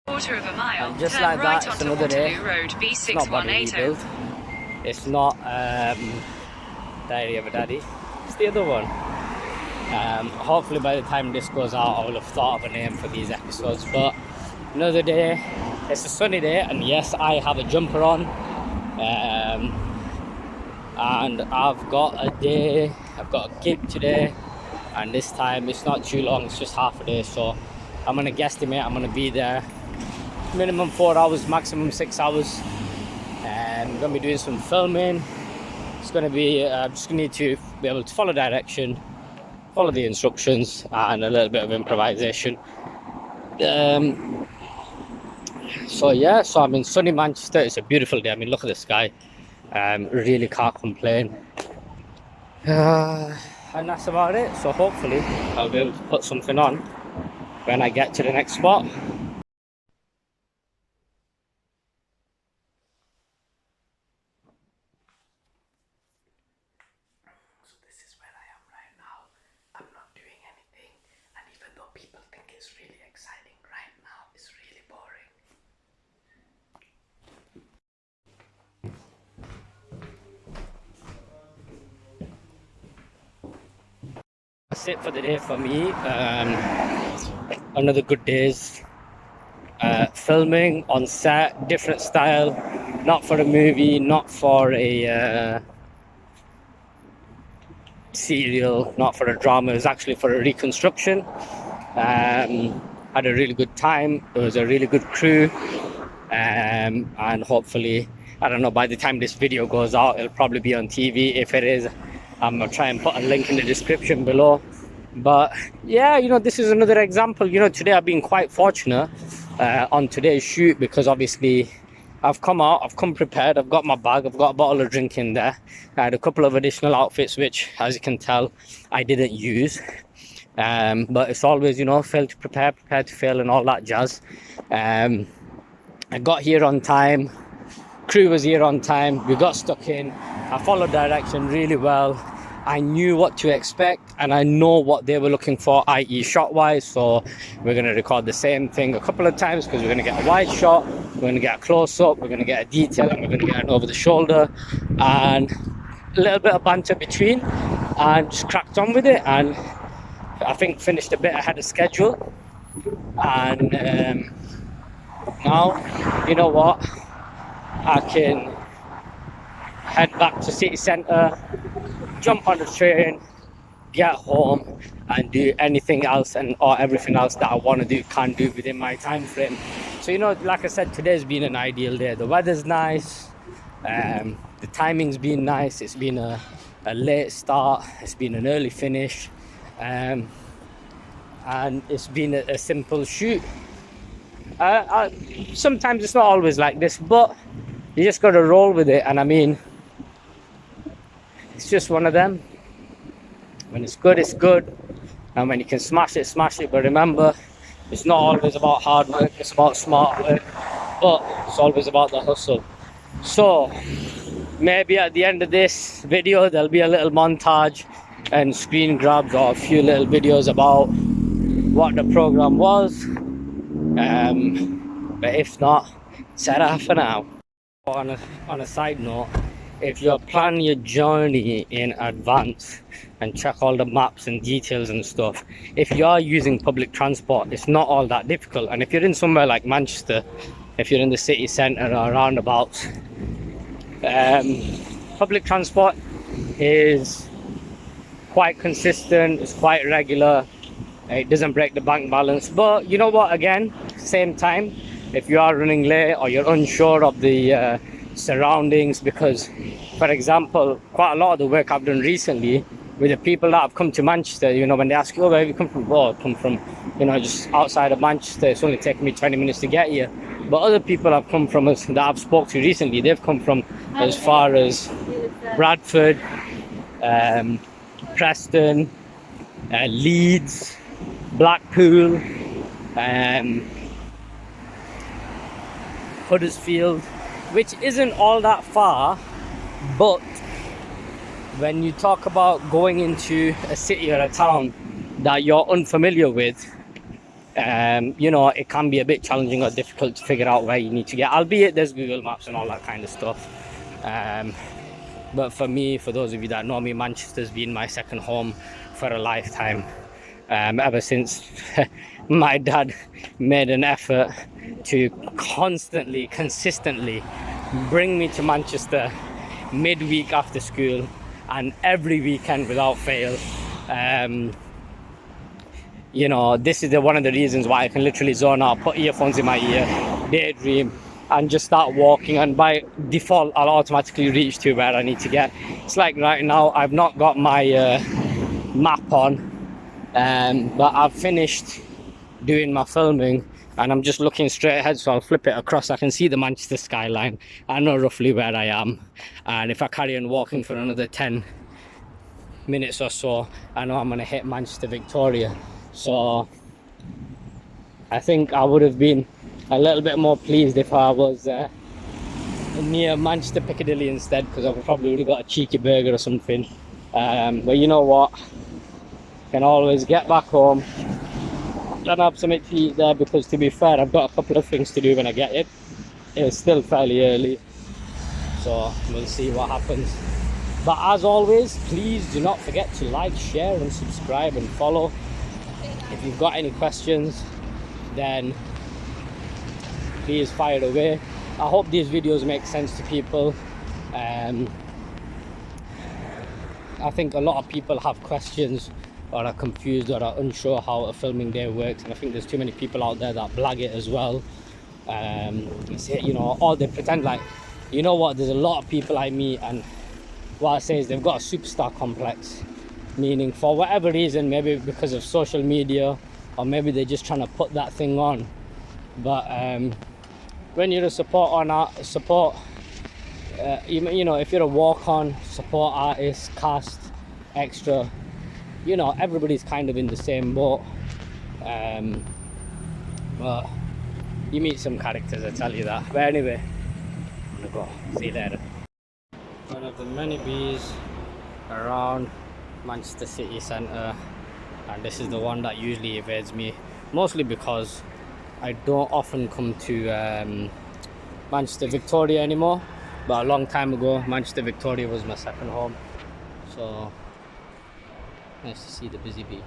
Quarter of a mile, And just turn like right that, it's onto another day. Waterloo Road It's not body B6180. rebuild. It's not Diary of a Daddy. It's the other one. Hopefully by the time this goes out, I will have thought of a name for these episodes. But another day. It's a sunny day, and yes, I have a jumper on. And I've got a gig today, and this time it's not too long, it's just half a day, so I'm gonna guesstimate I'm gonna be there minimum 4 hours, maximum 6 hours. I'm gonna be doing some filming. It's gonna be just gonna need to be able to follow direction, follow the instructions, and a little bit of improvisation. So yeah, so I'm in sunny Manchester. It's a beautiful day. I mean, look at the sky. Really can't complain. And that's about it. So hopefully I'll be able to put something on when I get to the next spot. So this is where I am right now. I'm not doing anything, and even though people think it's really exciting right now, it's really boring. That's it for the day for me. Another good day's filming on set, different style, not for a movie, not for a serial, not for a drama. It was actually for a reconstruction. Had a really good time. It was a really good crew, and hopefully, I don't know, by the time this video goes out, it'll probably be on TV. If it is, I'm gonna try and put a link in the description below. But yeah, this is another example. Today I've been quite fortunate on today's shoot, because obviously I've come out, I've come prepared, I've got my bag, I've got a bottle of drink in there. I had a couple of additional outfits, which, as you can tell, I didn't use. But it's always, fail to prepare, prepare to fail, and all that jazz. I got here on time, crew was here on time, we got stuck in. I followed direction really well. I knew what to expect, and I know what they were looking for, i.e. shot wise. So we're going to record the same thing a couple of times, because we're going to get a wide shot, we're going to get a close up, we're going to get a detail, and we're going to get an over the shoulder, and a little bit of banter between, and just cracked on with it. And I think finished a bit ahead of schedule. And now, you know what, I can head back to city centre, jump on the train, get home, and do anything else or everything else that I want to do, can do within my time frame. So like I said, today's been an ideal day. The weather's nice, the timing's been nice. It's been a late start, it's been an early finish, and it's been a simple shoot. Sometimes it's not always like this, but you just got to roll with it. And I mean, it's just one of them. When it's good, it's good, and when you can smash it, smash it. But remember, it's not always about hard work, it's about smart work, but it's always about the hustle. So maybe at the end of this video there'll be a little montage and screen grabs, or a few little videos about what the program was, but if not, ta-ra for now. On a side note, if you're planning your journey in advance and check all the maps and details and stuff, if you are using public transport, it's not all that difficult. And if you're in somewhere like Manchester, if you're in the city centre or roundabouts, public transport is quite consistent, it's quite regular, it doesn't break the bank balance. But you know what, again, same time, if you are running late or you're unsure of the surroundings, because for example, quite a lot of the work I've done recently with the people that have come to Manchester, when they ask you, where have you come from? Well, I come from, just outside of Manchester, it's only taken me 20 minutes to get here. But other people have come from us that I've spoke to recently, they've come from as far as Bradford, Preston, Leeds, Blackpool, Huddersfield, which isn't all that far. But when you talk about going into a city or a town that you're unfamiliar with, You know, it can be a bit challenging or difficult to figure out where you need to get, albeit there's Google Maps and all that kind of stuff. But for me, for those of you that know me, Manchester's been my second home for a lifetime. Ever since my dad made an effort to constantly, consistently bring me to Manchester midweek after school and every weekend without fail. You know, this is one of the reasons why I can literally zone out, put earphones in my ear, daydream, and just start walking, and by default I'll automatically reach to where I need to get. It's like right now I've not got my map on, but I've finished doing my filming and I'm just looking straight ahead, so I'll flip it across. I can see the Manchester skyline. I know roughly where I am, and if I carry on walking for another 10 minutes or so, I know I'm going to hit Manchester Victoria. So I think I would have been a little bit more pleased if I was near Manchester Piccadilly instead, because I probably would have got a cheeky burger or something. But you know what, can always get back home and have something to eat there, because to be fair, I've got a couple of things to do when I get it. It's still fairly early, so we'll see what happens. But as always, please do not forget to like, share and subscribe and follow. If you've got any questions, then please fire away. I hope these videos make sense to people. I think a lot of people have questions or are confused or are unsure how a filming day works, and I think there's too many people out there that blag it as well. You know, or they pretend like, you know what, there's a lot of people I meet, and what I say is they've got a superstar complex, meaning for whatever reason, maybe because of social media, or maybe they're just trying to put that thing on. But when you're a you know, if you're a walk-on, support artist, cast, extra, you know, everybody's kind of in the same boat. But you meet some characters, I tell you that. But anyway, I'm gonna go. See you later. One of the many bees around Manchester city centre, and this is the one that usually evades me, mostly because I don't often come to Manchester Victoria anymore, but a long time ago Manchester Victoria was my second home, so nice to see the busy bee.